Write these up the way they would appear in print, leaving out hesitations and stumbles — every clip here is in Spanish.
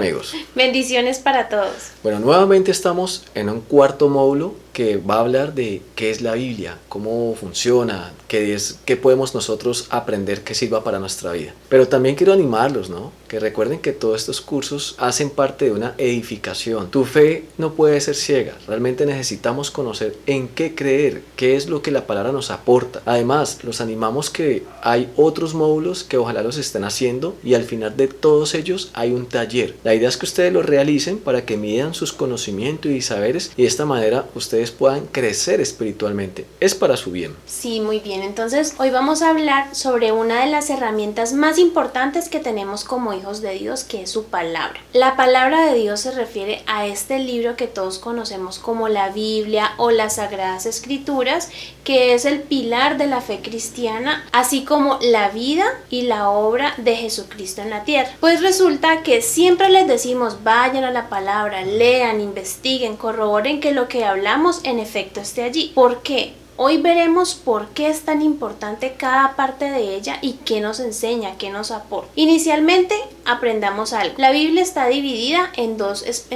amigos? Bendiciones para todos. Bueno, nuevamente estamos en un cuarto módulo que va a hablar de qué es la Biblia, cómo funciona, qué podemos nosotros aprender que sirva para nuestra vida. Pero también quiero animarlos, ¿no? Que recuerden que todos estos cursos hacen parte de una edificación. Tu fe no puede ser ciega. Realmente necesitamos conocer en qué creer, qué es lo que la palabra nos aporta. Además, los animamos que hay otros módulos que ojalá los estén haciendo y al final de todos ellos hay un taller. La idea es que ustedes lo realicen para que midan sus conocimientos y saberes y de esta manera ustedes puedan crecer espiritualmente. Es para su bien. Sí, muy bien. Entonces, hoy vamos a hablar sobre una de las herramientas más importantes que tenemos como hijos de Dios, que es su palabra. La palabra de Dios se refiere a este libro que todos conocemos como la Biblia o las Sagradas Escrituras, que es el pilar de la fe cristiana, así como la vida y la obra de Jesucristo en la tierra. Pues resulta que siempre les decimos, vayan a la palabra, lean, investiguen, corroboren que lo que hablamos en efecto esté allí. ¿Por qué? Hoy veremos por qué es tan importante cada parte de ella y qué nos enseña, qué nos aporta. Inicialmente, aprendamos algo. La Biblia está dividida en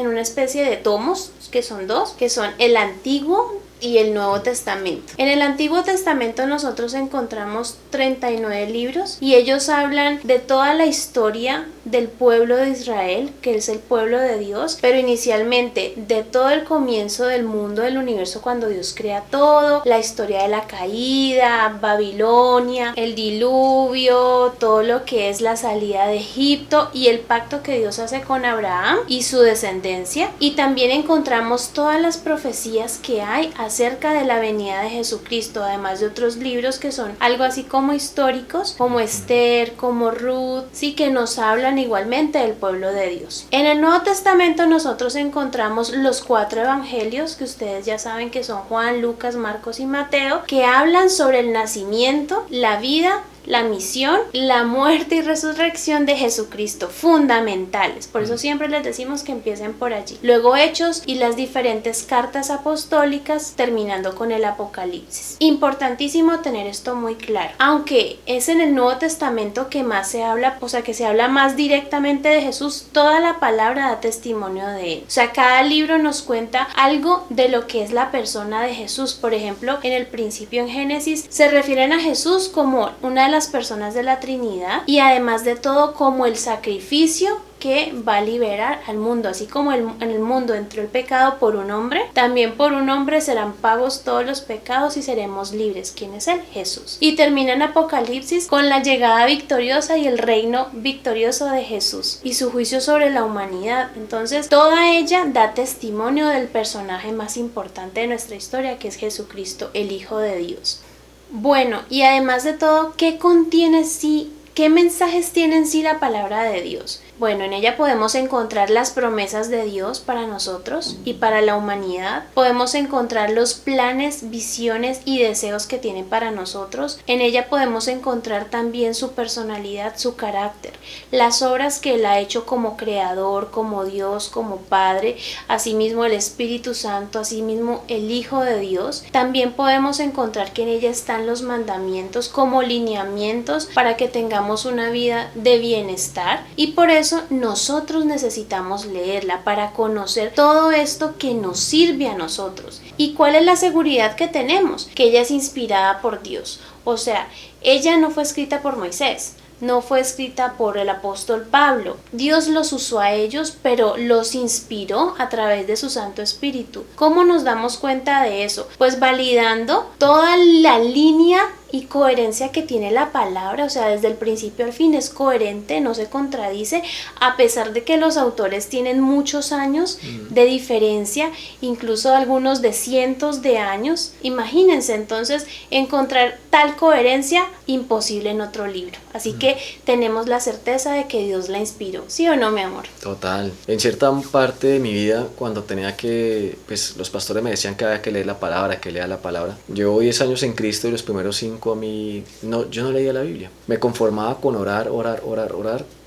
una especie de tomos, que son dos, que son el Antiguo y el Nuevo Testamento. En el Antiguo Testamento nosotros encontramos 39 libros y ellos hablan de toda la historia del pueblo de Israel, que es el pueblo de Dios, pero inicialmente de todo el comienzo del mundo, del universo, cuando Dios crea todo, la historia de la caída, Babilonia, el diluvio, todo lo que es la salida de Egipto y el pacto que Dios hace con Abraham y su descendencia. Y también encontramos todas las profecías que hay acerca de la venida de Jesucristo, además de otros libros que son algo así como históricos, como Esther, como Ruth, sí, que nos hablan igualmente del pueblo de Dios. En el Nuevo Testamento nosotros encontramos los 4 evangelios, que ustedes ya saben que son Juan, Lucas, Marcos y Mateo, que hablan sobre el nacimiento, la vida, la misión, la muerte y resurrección de Jesucristo, fundamentales. Por eso siempre les decimos que empiecen por allí. Luego Hechos y las diferentes cartas apostólicas, terminando con el Apocalipsis. Importantísimo tener esto muy claro. Aunque es en el Nuevo Testamento que más se habla, o sea, que se habla más directamente de Jesús, toda la palabra da testimonio de él. O sea, cada libro nos cuenta algo de lo que es la persona de Jesús. Por ejemplo, en el principio, en Génesis, se refieren a Jesús como una de las personas de la Trinidad y además de todo como el sacrificio que va a liberar al mundo. Así como en el mundo entró el pecado por un hombre, también por un hombre serán pagos todos los pecados y seremos libres. ¿Quién es él? Jesús. Y termina en Apocalipsis con la llegada victoriosa y el reino victorioso de Jesús y su juicio sobre la humanidad. Entonces toda ella da testimonio del personaje más importante de nuestra historia, que es Jesucristo, el Hijo de Dios. Bueno, y además de todo, ¿qué contiene sí? ¿Qué mensajes tiene en sí la palabra de Dios? Bueno, en ella podemos encontrar las promesas de Dios para nosotros y para la humanidad. Podemos encontrar los planes, visiones y deseos que tiene para nosotros. En ella podemos encontrar también su personalidad, su carácter, las obras que Él ha hecho como creador, como Dios, como Padre, asimismo el Espíritu Santo, asimismo el Hijo de Dios. También podemos encontrar que en ella están los mandamientos como lineamientos para que tengamos una vida de bienestar, y por eso nosotros necesitamos leerla para conocer todo esto que nos sirve a nosotros. ¿Y cuál es la seguridad que tenemos? Que ella es inspirada por Dios. O sea, ella no fue escrita por Moisés, no fue escrita por el apóstol Pablo. Dios los usó a ellos, pero los inspiró a través de su Santo Espíritu. ¿Cómo nos damos cuenta de eso? Pues validando toda la línea y coherencia que tiene la palabra. O sea, desde el principio al fin es coherente, no se contradice, a pesar de que los autores tienen muchos años de diferencia, incluso algunos de cientos de años. Imagínense entonces encontrar tal coherencia, imposible en otro libro. Así que tenemos la certeza de que Dios la inspiró, ¿sí o no, mi amor? Total. En cierta parte de mi vida, cuando tenía que, pues los pastores me decían que había que leer la palabra, que lea la palabra. Llevo 10 años en Cristo y los primeros 5 a mí, no, yo no leía la Biblia. Me conformaba con orar,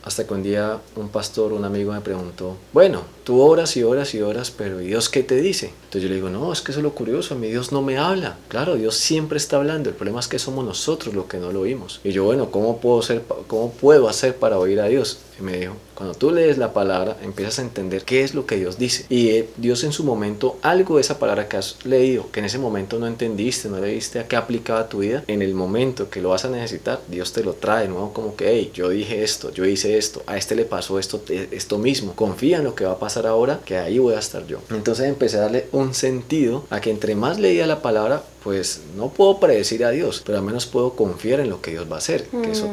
Hasta que un día un pastor, un amigo me preguntó, bueno, tú oras y oras y oras, pero ¿y Dios qué te dice? Entonces yo le digo, no, es que eso es lo curioso, a mí Dios no me habla. Claro, Dios siempre está hablando, el problema es que somos nosotros los que no lo oímos. Y yo, bueno, ¿cómo puedo hacer para oír a Dios? Y me dijo, cuando tú lees la palabra, empiezas a entender qué es lo que Dios dice. Y Dios en su momento, algo de esa palabra que has leído, que en ese momento no entendiste, no le viste a qué aplicaba tu vida, en el momento que lo vas a necesitar, Dios te lo trae de nuevo como que, hey, yo dije esto, yo hice esto, a este le pasó esto mismo. Confía en lo que va a pasar ahora, que ahí voy a estar yo. Entonces empecé a darle un sentido a que entre más leía la palabra, pues no puedo predecir a Dios, pero al menos puedo confiar en lo que Dios va a hacer, que es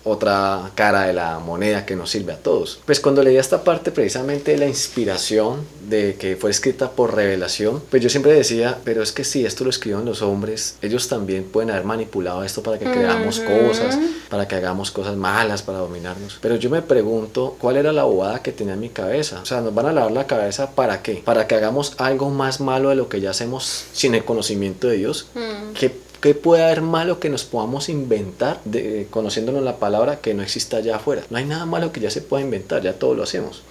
otra cara de la moneda que nos sirve a todos. Pues cuando leí esta parte precisamente de la inspiración, de que fue escrita por revelación, pues yo siempre decía, pero es que si esto lo escriben los hombres, ellos también pueden haber manipulado esto para que creamos cosas, para que hagamos cosas malas, para dominarnos. Pero yo me pregunto, ¿cuál era la bobada que tenía en mi cabeza? O sea, ¿nos van a lavar la cabeza para qué? ¿Para que hagamos algo más malo de lo que ya hacemos sin el conocimiento de Dios? ¿Qué puede haber malo que nos podamos inventar conociéndonos la palabra que no exista allá afuera? No hay nada malo que ya se pueda inventar, ya todo lo hacemos.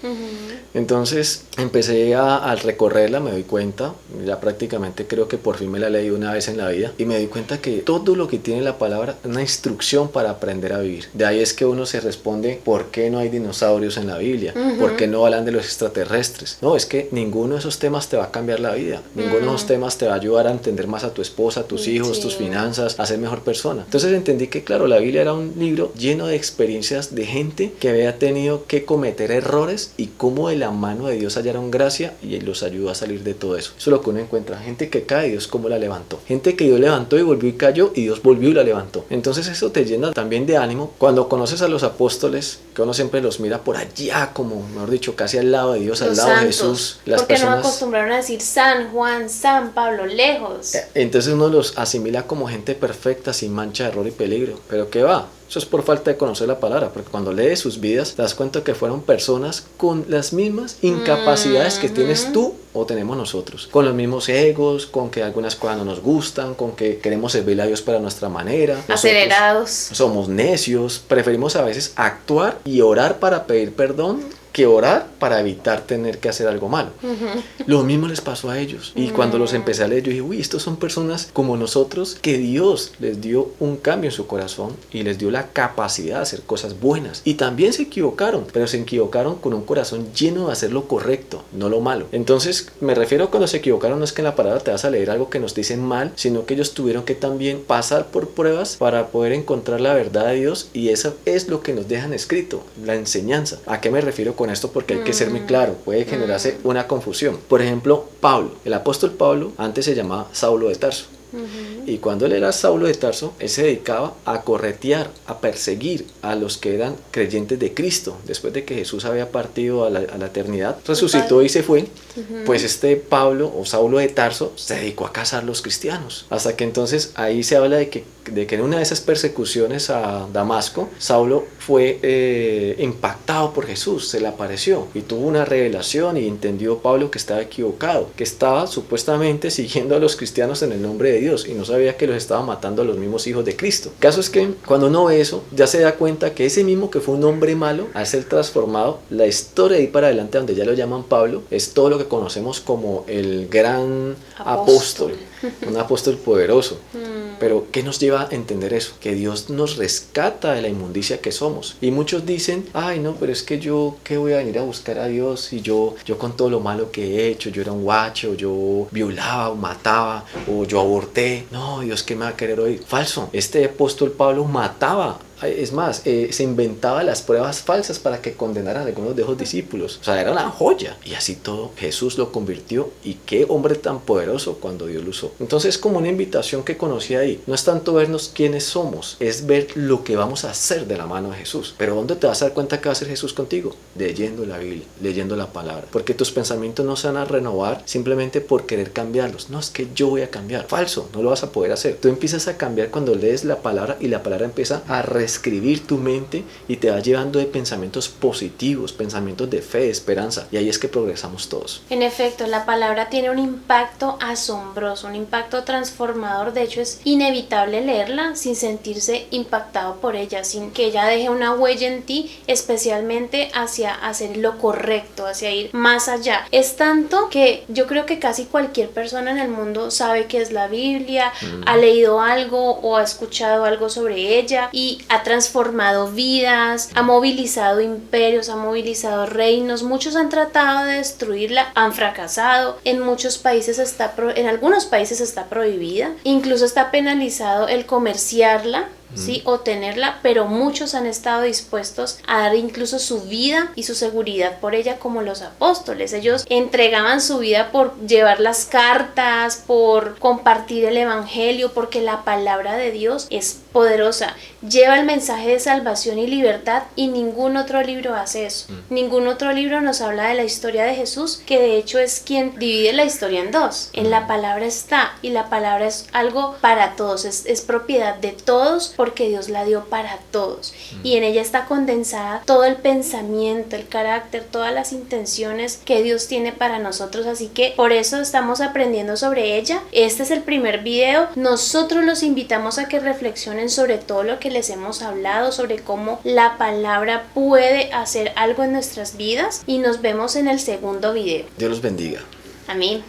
Entonces empecé a recorrerla, me doy cuenta, ya prácticamente creo que por fin me la leí una vez en la vida y me di cuenta que todo lo que tiene la palabra es una instrucción para aprender a vivir. De ahí es que uno se responde, ¿por qué no hay dinosaurios en la Biblia? ¿Por qué no hablan de los extraterrestres? No, es que ninguno de esos temas te va a cambiar la vida, ninguno de esos temas te va a ayudar a entender más a tu esposa, a tus hijos, tus finanzas, a ser mejor persona. Entonces entendí que claro, la Biblia era un libro lleno de experiencias de gente que había tenido que cometer errores y cómo de la mano de Dios hallaron gracia y los ayudó a salir de todo eso. Eso es lo que uno encuentra, gente que cae, Dios cómo la levantó, gente que Dios levantó y volvió y cayó y Dios volvió y la levantó. Entonces eso te llena también de ánimo cuando conoces a los apóstoles, que uno siempre los mira por allá, como mejor dicho, casi al lado de Dios, al lado de Jesús. Porque no acostumbraron a decir San Juan, San Pablo, lejos. Entonces uno los asimila como gente perfecta, sin mancha, error y peligro. Pero ¿qué va? Eso es por falta de conocer la palabra, porque cuando lees sus vidas te das cuenta que fueron personas con las mismas incapacidades que tienes tú o tenemos nosotros, con los mismos egos, con que algunas cosas no nos gustan, con que queremos servir a Dios para nuestra manera. Acelerados. Somos necios, preferimos a veces actuar y orar para pedir perdón que orar para evitar tener que hacer algo malo. Lo mismo les pasó a ellos. Y cuando los empecé a leer, yo dije, uy, estos son personas como nosotros que Dios les dio un cambio en su corazón y les dio la capacidad de hacer cosas buenas. Y también se equivocaron, pero se equivocaron con un corazón lleno de hacer lo correcto, no lo malo. Entonces, me refiero a cuando se equivocaron, no es que en la palabra te vas a leer algo que nos dicen mal, sino que ellos tuvieron que también pasar por pruebas para poder encontrar la verdad de Dios, y eso es lo que nos dejan escrito, la enseñanza. ¿A qué me refiero con esto? Porque hay que ser muy claro, puede generarse una confusión. Por ejemplo, Pablo, el apóstol Pablo, antes se llamaba Saulo de Tarso. Y cuando él era Saulo de Tarso, él se dedicaba a corretear, a perseguir a los que eran creyentes de Cristo. Después de que Jesús había partido a la eternidad, resucitó y se fue, pues este Pablo o Saulo de Tarso se dedicó a cazar los cristianos. Hasta que entonces ahí se habla de que en una de esas persecuciones a Damasco, Saulo fue impactado por Jesús, se le apareció y tuvo una revelación y entendió Pablo que estaba equivocado, que estaba supuestamente siguiendo a los cristianos en el nombre de Dios y no sabía que los estaba matando a los mismos hijos de Cristo. El caso es que cuando uno ve eso, ya se da cuenta que ese mismo que fue un hombre malo, al ser transformado, la historia de ahí para adelante, donde ya lo llaman Pablo, es todo lo que conocemos como el gran apóstol, un apóstol poderoso. Pero ¿qué nos lleva a entender eso? Que Dios nos rescata de la inmundicia que somos. Y muchos dicen, ay no, pero es que yo, ¿qué voy a venir a buscar a Dios? Si yo con todo lo malo que he hecho, yo era un guacho, yo violaba o mataba, o yo aborté. No, Dios, ¿qué me va a querer oír? Falso. Este apóstol Pablo mataba. Es más, se inventaba las pruebas falsas para que condenaran a algunos de esos discípulos. O sea, era una joya. Y así todo, Jesús lo convirtió. Y qué hombre tan poderoso cuando Dios lo usó. Entonces, como una invitación que conocí ahí, no es tanto vernos quiénes somos, es ver lo que vamos a hacer de la mano de Jesús. Pero ¿dónde te vas a dar cuenta que va a hacer Jesús contigo? Leyendo la Biblia, leyendo la palabra. Porque tus pensamientos no se van a renovar simplemente por querer cambiarlos. No, es que yo voy a cambiar. Falso, no lo vas a poder hacer. Tú empiezas a cambiar cuando lees la palabra y la palabra empieza a escribir tu mente y te va llevando de pensamientos positivos, pensamientos de fe, de esperanza, y ahí es que progresamos todos. En efecto, la palabra tiene un impacto asombroso, un impacto transformador. De hecho, es inevitable leerla sin sentirse impactado por ella, sin que ella deje una huella en ti, especialmente hacia hacer lo correcto, hacia ir más allá. Es tanto que yo creo que casi cualquier persona en el mundo sabe qué es la Biblia, ha leído algo o ha escuchado algo sobre ella y ha transformado vidas, ha movilizado imperios, ha movilizado reinos. Muchos han tratado de destruirla, han fracasado. En muchos países en algunos países está prohibida, incluso está penalizado el comerciarla, ¿sí? O tenerla, pero muchos han estado dispuestos a dar incluso su vida y su seguridad por ella, como los apóstoles. Ellos entregaban su vida por llevar las cartas, por compartir el evangelio, porque la palabra de Dios es poderosa, lleva el mensaje de salvación y libertad, y ningún otro libro hace eso. Ningún otro libro nos habla de la historia de Jesús, que de hecho es quien divide la historia en dos. En la palabra está, y la palabra es algo para todos, es propiedad de todos, porque Dios la dio para todos, y en ella está condensada todo el pensamiento, el carácter, todas las intenciones que Dios tiene para nosotros. Así que por eso estamos aprendiendo sobre ella. Este es el primer video. Nosotros los invitamos a que reflexionen sobre todo lo que les hemos hablado, sobre cómo la palabra puede hacer algo en nuestras vidas, y nos vemos en el segundo video. Dios los bendiga. Amén.